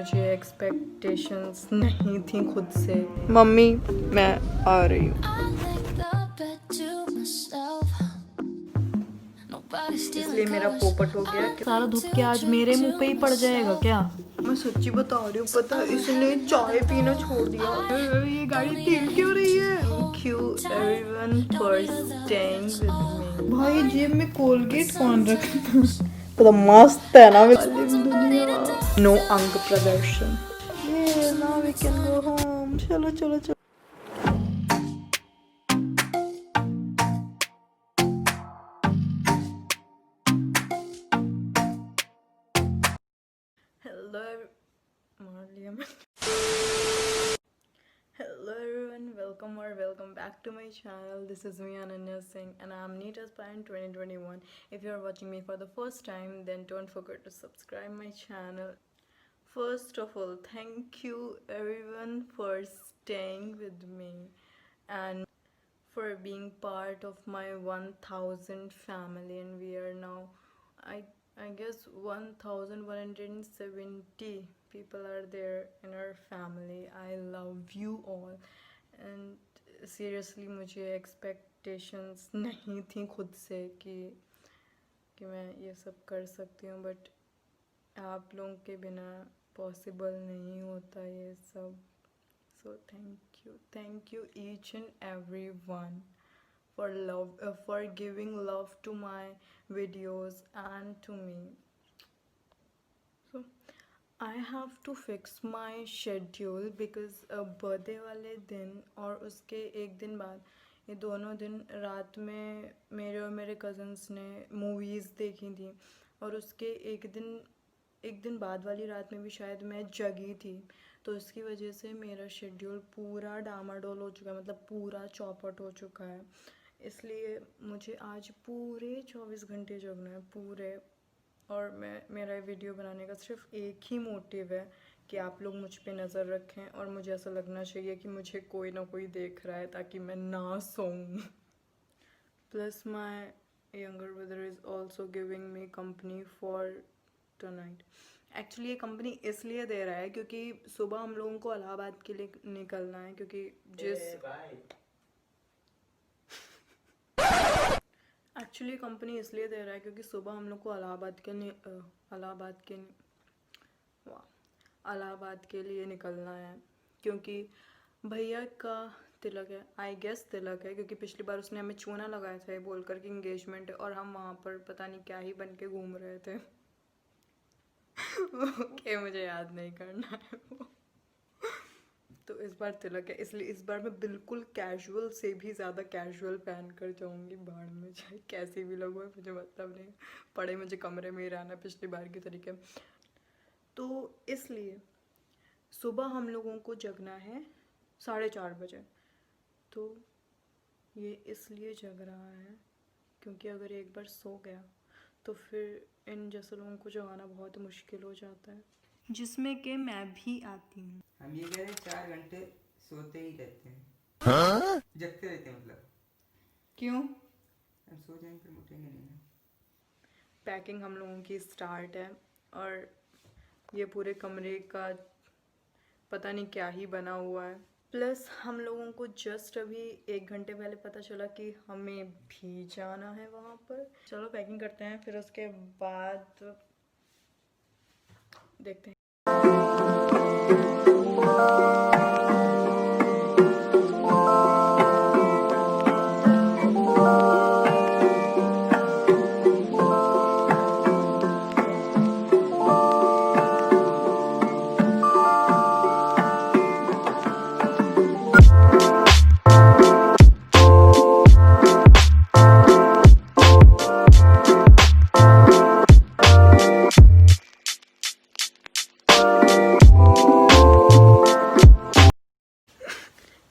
मुझे एक्सपेक्टेशंस नहीं थी खुद से। मम्मी मैं आ रही हूँ। इसलिए मेरा पोपट हो गया कि सारा धूप के आज मेरे मुंह पे ही पड़ जाएगा क्या? मैं सच्ची बता रही हूँ, पता है इसने चाय पीना छोड़ दिया। ये गाड़ी तिल क्यों रही है? Thank you everyone for staying with me। भाई जेब में कोलगेट कौन रखता? तो मस्त है ना दुनिया। नो अंग प्रदर्शन। ये now we can go home। चलो चलो चलो। Hello everyone, welcome back to my channel. This is me Ananya Singh and I am NEET Aspirant 2021. If you are watching me for the first time, then don't forget to subscribe my channel. First of all, thank you everyone for staying with me and for being part of my 1000 family, and we are now I guess 1170 people are there in our family. I love you all and seriously मुझे expectations नहीं थी खुद से कि मैं ये सब कर सकती हूँ, बट आप लोगों के बिना पॉसिबल नहीं होता ये सब. So thank you each and everyone for giving love to my videos and to me. So I have to fix my schedule because birthday वाले दिन और उसके एक दिन बाद ये दोनों दिन रात में मेरे और मेरे कज़न्स ने मूवीज़ देखी थी, और उसके एक दिन बाद वाली रात में भी शायद मैं जगी थी, तो इसकी वजह से मेरा शेड्यूल पूरा डामाडोल हो चुका है, मतलब पूरा चौपट हो चुका है. इसलिए मुझे आज पूरे 24 घंटे जगना है पूरे. और मेरा वीडियो बनाने का सिर्फ एक ही मोटिव है कि आप लोग मुझ पे नज़र रखें, और मुझे ऐसा लगना चाहिए कि मुझे कोई ना कोई देख रहा है ताकि मैं ना सोऊं. Plus my younger brother is also giving me company for tonight. Actually ये कंपनी इसलिए दे रहा है क्योंकि सुबह हम लोगों को इलाहाबाद के लिए निकलना है, क्योंकि एक्चुअली कंपनी इसलिए दे रहा है क्योंकि सुबह हम लोग को इलाहाबाद के लिए निकलना है, क्योंकि भैया का तिलक है. आई गेस तिलक है, क्योंकि पिछली बार उसने हमें चूना लगाया था बोलकर कि इंगेजमेंट है, और हम वहाँ पर पता नहीं क्या ही बन के घूम रहे थे. ओके मुझे याद नहीं करना है वो. तो इस बार तिलक है, इसलिए इस बार मैं बिल्कुल कैजुअल से भी ज़्यादा कैजुअल पहन कर जाऊँगी. बाहर में चाहे कैसी भी लोग हो मुझे मतलब नहीं, पड़े मुझे कमरे में ही रहना पिछली बार की तरीके. तो इसलिए सुबह हम लोगों को जगना है 4:30 बजे. तो ये इसलिए जग रहा है क्योंकि अगर एक बार सो गया तो फिर इन जैसे लोगों को जगाना बहुत मुश्किल हो जाता है, जिसमें कि मैं भी आती हूँ. हम ये कह रहे हैं 4 घंटे सोते ही रहते हैं. हाँ? जगते रहते हैं मतलब. क्यों? हम सो जाएंगे फिर उठेंगे नहीं. पैकिंग हम लोगों की स्टार्ट है, और ये पूरे कमरे का पता नहीं क्या ही बना हुआ है. प्लस हम लोगों को जस्ट अभी 1 घंटे पहले पता चला कि हमें भी जाना है वहाँ पर. चलो पैकिंग करते हैं, फिर उसके बाद देखते हैं.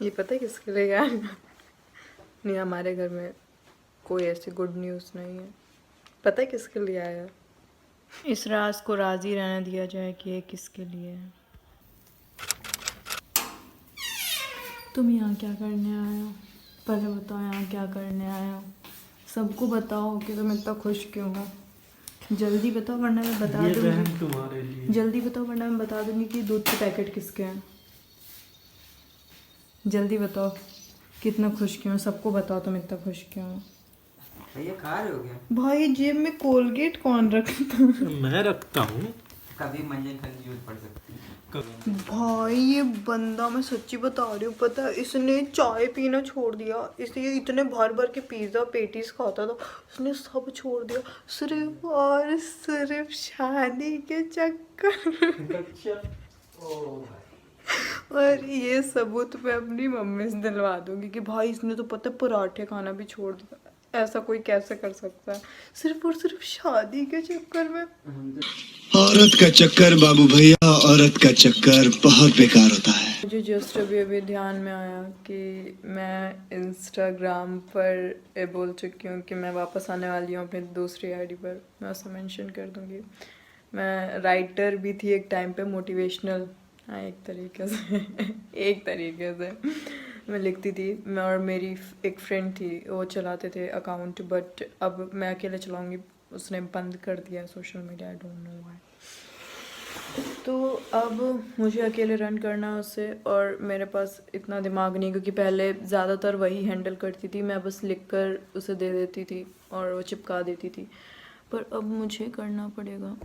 ये पता है किसके लिए यार? नहीं, हमारे घर में कोई ऐसी गुड न्यूज़ नहीं है. पता है किसके लिए आया? इस राज को राजी रहने दिया जाए कि ये किसके लिए है. तुम यहाँ क्या करने आए हो? पहले बताओ यहाँ क्या करने आए हो. सबको बताओ कि तुम इतना खुश क्यों हो. जल्दी बताओ वरना मैं बता दूँगी. जल्दी बताओ वरना मैं बता दूंगी कि दूध के पैकेट किसके हैं। जल्दी बताओ कितना खुश क्यों, सबको बताओ तुम इतना खुश क्यों। भैया खा रहे हो क्या? भाई जेब में कोलगेट कौन रखता है? मैं रखता हूँ। कभी मंजन खाने की जरूरत पड़ सकती है। भाई ये बंदा, मैं सच्ची बता रही हूँ, पता है इसने चाय पीना छोड़ दिया। इसलिए इतने भर भर के पिज्ज़ा पेटीज खाता था, उसने सब छोड़ दिया सिर्फ और सिर्फ शादी के चक्कर। और ये सबूत मैं अपनी मम्मी से दिलवा दूंगी कि भाई इसने तो पता है पराठे खाना भी छोड़ दिया। ऐसा कोई कैसे कर सकता है सिर्फ और सिर्फ शादी के चक्कर में। औरत का चक्कर बाबू भैया, औरत का चक्कर बहुत बेकार होता है। मुझे जस्ट अभी अभी ध्यान में आया कि मैं इंस्टाग्राम पर बोल चुकी हूँ कि मैं वापस आने वाली हूँ अपनी दूसरी आईडी पर। मैं उसे मेंशन कर दूँगी। मैं राइटर भी थी एक टाइम पे, मोटिवेशनल, हाँ एक तरीके से एक तरीके से मैं लिखती थी। मैं और मेरी एक फ्रेंड थी, वो चलाते थे अकाउंट, बट अब मैं अकेले चलाऊँगी। उसने बंद कर दिया social media, I don't know why. तो अब मुझे अकेले रन करना है उससे, और मेरे पास इतना दिमाग नहीं, क्योंकि पहले ज़्यादातर वही हैंडल करती थी। मैं बस लिखकर उसे दे देती थी और वो चिपका देती थी, पर अब मुझे करना पड़ेगा।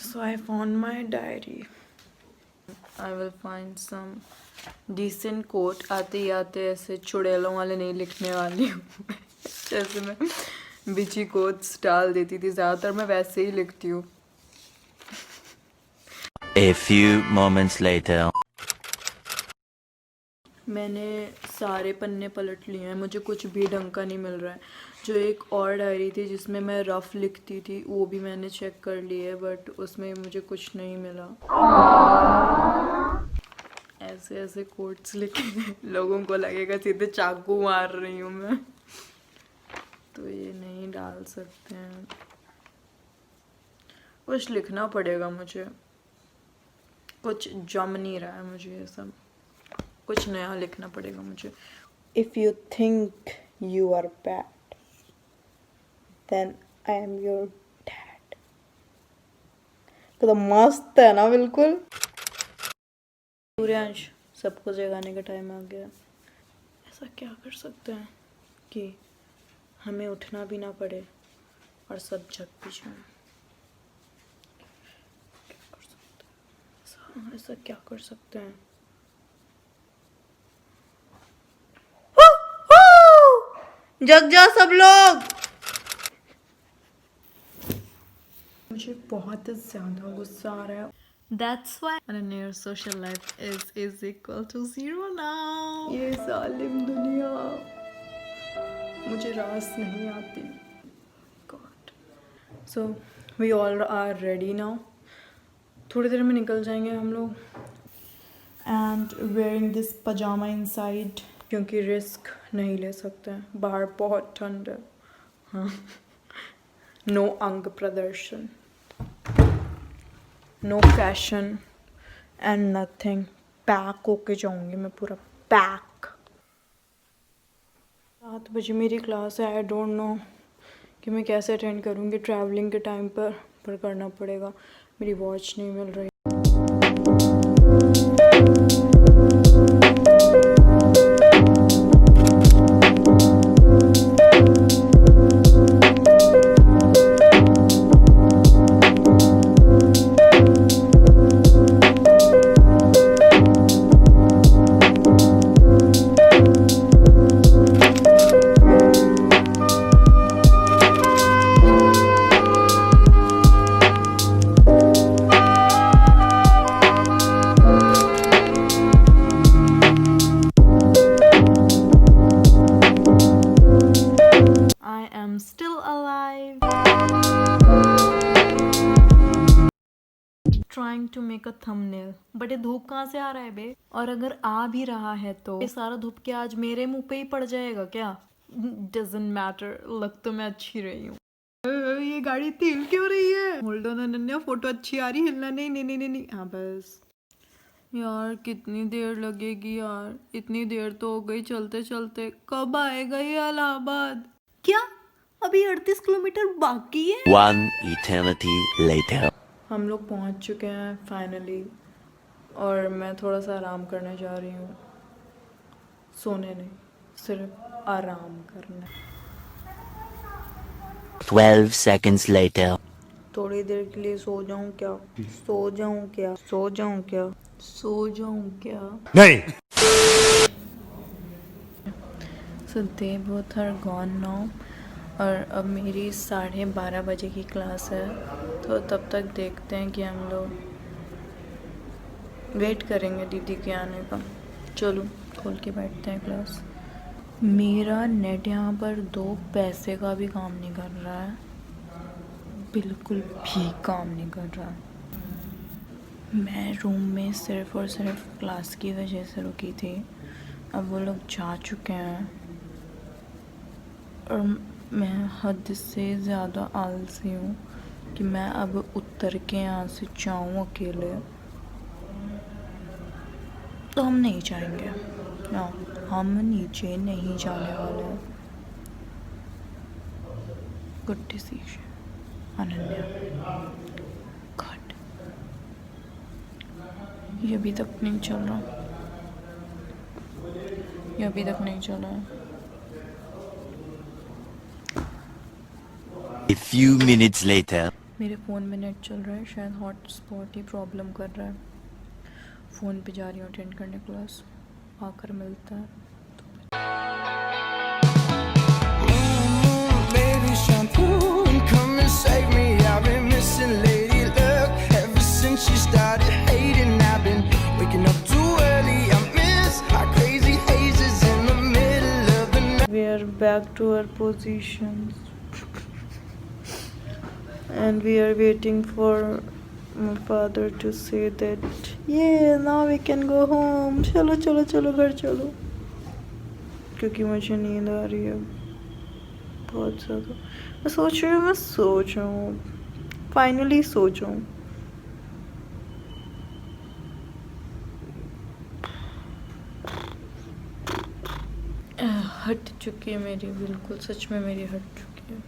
So I found my diary. I will find some decent quote. आते ही आते ऐसे चुड़ैलों वाले नहीं लिखने वाली हूँ जैसे मैं बिची कोट्स डाल देती थी, ज़्यादातर मैं वैसे ही लिखती हूँ। A few moments later. मैंने सारे पन्ने पलट लिए हैं, मुझे कुछ भी ढंग का नहीं मिल रहा है। जो एक और डायरी थी जिसमें मैं रफ लिखती थी, वो भी मैंने चेक कर ली है, बट उसमें मुझे कुछ नहीं मिला। ऐसे ऐसे कोट्स लिखे लोगों को लगेगा सीधे चाकू मार रही हूँ मैं, तो ये नहीं डाल सकते हैं। कुछ लिखना पड़ेगा मुझे, कुछ जम नहीं रहा है मुझे ये सब, कुछ नया लिखना पड़ेगा मुझे। If you think you are bad then I am your dad. तो मस्त है ना बिल्कुल। सूर्यांश, सबको जगाने का टाइम आ गया। ऐसा क्या कर सकते हैं कि हमें उठना भी ना पड़े और सब जग भी जाएं? क्या कर सकते हैं? ऐसा क्या कर सकते हैं? जग जा सब लोग। मुझे बहुत ज़्यादा गुस्सा आ रहा है। That's why your social life is equal to 0 now. ये जालिम दुनिया, मुझे रास नहीं आती। God. So we all are ready now. थोड़ी देर में निकल जाएंगे हम लोग। And wearing this pajama inside, क्योंकि रिस्क नहीं ले सकते हैं, बाहर बहुत ठंड है। हाँ, नो अंग प्रदर्शन, know fashion and nothing. Pack होके जाऊंगी मैं, पूरा पैक। 7 बजे मेरी क्लास है। आई डोंट नो कि मैं कैसे अटेंड करूंगी ट्रैवलिंग के टाइम पर करना पड़ेगा। मेरी वॉच नहीं मिल रही। Still alive. Trying to make a thumbnail. But ये धूप कहाँ से आ रहा है बे? और अगर आ भी रहा है तो ये सारा धूप के आज मेरे मुंह पे ही पड़ जाएगा क्या? Doesn't matter. लग तो मैं अच्छी रही हूँ। ये गाड़ी तिल क्यों रही है? होल्ड ऑन अनन्या, फोटो अच्छी आ रही, हिलना नहीं नहीं नहीं नहीं। हाँ बस यार, कितनी देर लगेगी यार? इतनी देर तो हो गई चलते चलते। कब आएगा ये इलाहाबाद? क्या अभी 38 किलोमीटर बाकी है। One eternity later. हम लोग पहुंच चुके हैं फाइनली, और मैं थोड़ा सा आराम करने जा रही हूँ। सोने नहीं, सिर्फ आराम करना। 12 seconds later. थोड़ी देर के लिए सो जाऊं क्या? सो जाऊं क्या? सो जाऊं क्या? सो जाऊं क्या? नहीं। So they both are gone now, और अब मेरी 12:30 बजे की क्लास है, तो तब तक देखते हैं कि हम लोग वेट करेंगे दीदी के आने का। चलो खोल के बैठते हैं क्लास। मेरा नेट यहाँ पर 2 पैसे का भी काम नहीं कर रहा है, बिल्कुल भी काम नहीं कर रहा। मैं रूम में सिर्फ और सिर्फ क्लास की वजह से रुकी थी। अब वो लोग जा चुके हैं और मैं हद से ज़्यादा आलसी हूँ कि मैं अब उतर के यहाँ से जाऊँ अकेले। तो हम नहीं जाएंगे ना, हम नीचे नहीं जाने वाले हैं। Good decision Ananya, good. ये अभी तक नहीं चल रहा, ये अभी तक नहीं चल रहा है। A few minutes later. मेरे फ़ोन में नेट चल रहा है, शायद हॉटस्पॉट ही प्रॉब्लम कर रहा है। फ़ोन पे जा रही हूँ अटेंड करने क्लास, आकर मिलता है। Baby shampoo and come and save me. I've been missing lady luck ever since she started hating. I've been waking up too early. I miss our crazy hazes in the middle of the night. We are back to our positions and we are waiting for my father to say that yeah, now we can go home. चलो चलो चलो घर चलो, क्योंकि मुझे नींद आ रही है बहुत ज़्यादा। मैं सोच रही हूँ मैं सो जाऊँ, फाइनली सो जाऊँ। हट चुकी है मेरी, बिल्कुल सच में मेरी हट चुकी है,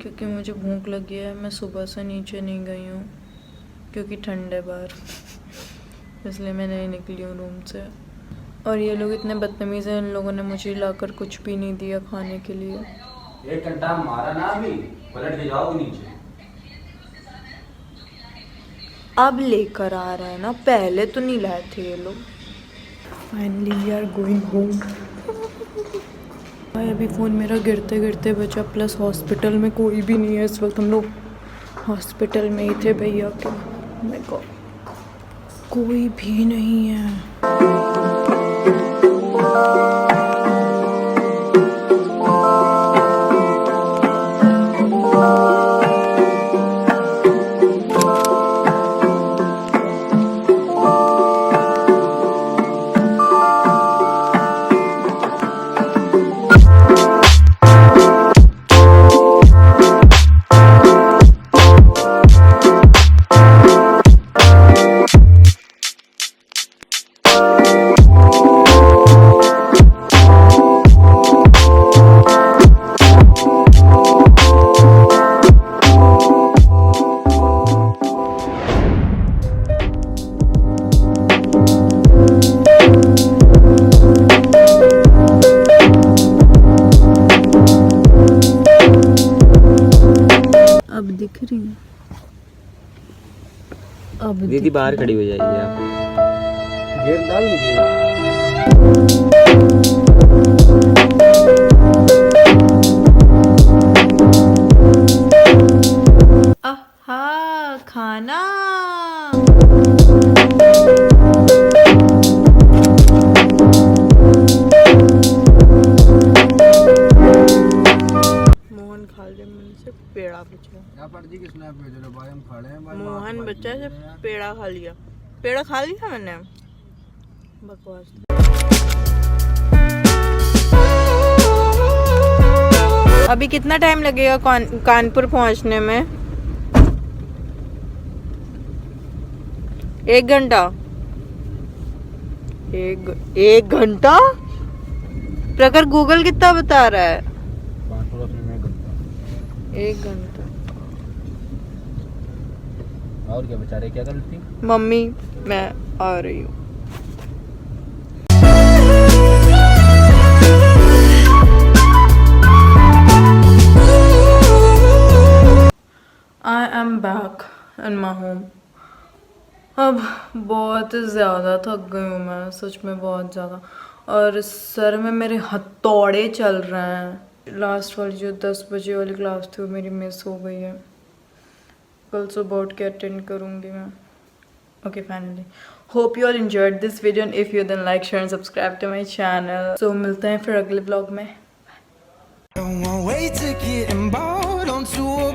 क्योंकि मुझे भूख लगी है। मैं सुबह से नीचे नहीं गई हूँ क्योंकि ठंड है बाहर, इसलिए मैं नहीं निकली हूँ रूम से। और ये लोग इतने बदतमीज़ हैं, इन लोगों ने मुझे लाकर कुछ भी नहीं दिया खाने के लिए। 1 घंटा मारा ना, अभी पलट के जाओगे नीचे। अब लेकर आ रहे हैं ना, पहले तो नहीं लाए थे ये लोग। Finally we are going home. अभी फ़ोन मेरा गिरते गिरते बचा, प्लस हॉस्पिटल में कोई भी नहीं है इस वक्त। हम लोग हॉस्पिटल में ही थे भैया के, मेरे को कोई भी नहीं है। अब दिख रही है, अब दीदी बाहर खड़ी हो जाएगी आप। गेट डाल दीजिए। आहा खाना। मोहन खा ले, मुझसे पेड़ा पूछा। क्या पड़ती किसने पे चलो भाई हम खड़े हैं भाई। मोहन बच्चा से पेड़ा खा लिया, पेड़ा खा लिया मैंने। बकवास। अभी कितना टाइम लगेगा कानपुर पहुंचने में? 1 घंटा। 1 घंटा? प्रखर गूगल कितना बता रहा है? कानपुर अपने 1 घंटा। और क्या बेचारे क्या करती? मम्मी मैं आ रही हूँ। I am back in my home. अब बहुत ज़्यादा थक गई हूँ मैं, सच में बहुत ज़्यादा, और सर में मेरे हथौड़े चल रहे हैं। लास्ट वाली जो 10 बजे वाली क्लास थी वो मेरी मिस हो गई है। कल सुबह उठ के अटेंड करूँगी मैं। Okay finally, hope you all enjoyed this video and if you then like share and subscribe to my channel. So मिलते हैं फिर अगले ब्लॉग में। Don't want wait to get involved onto a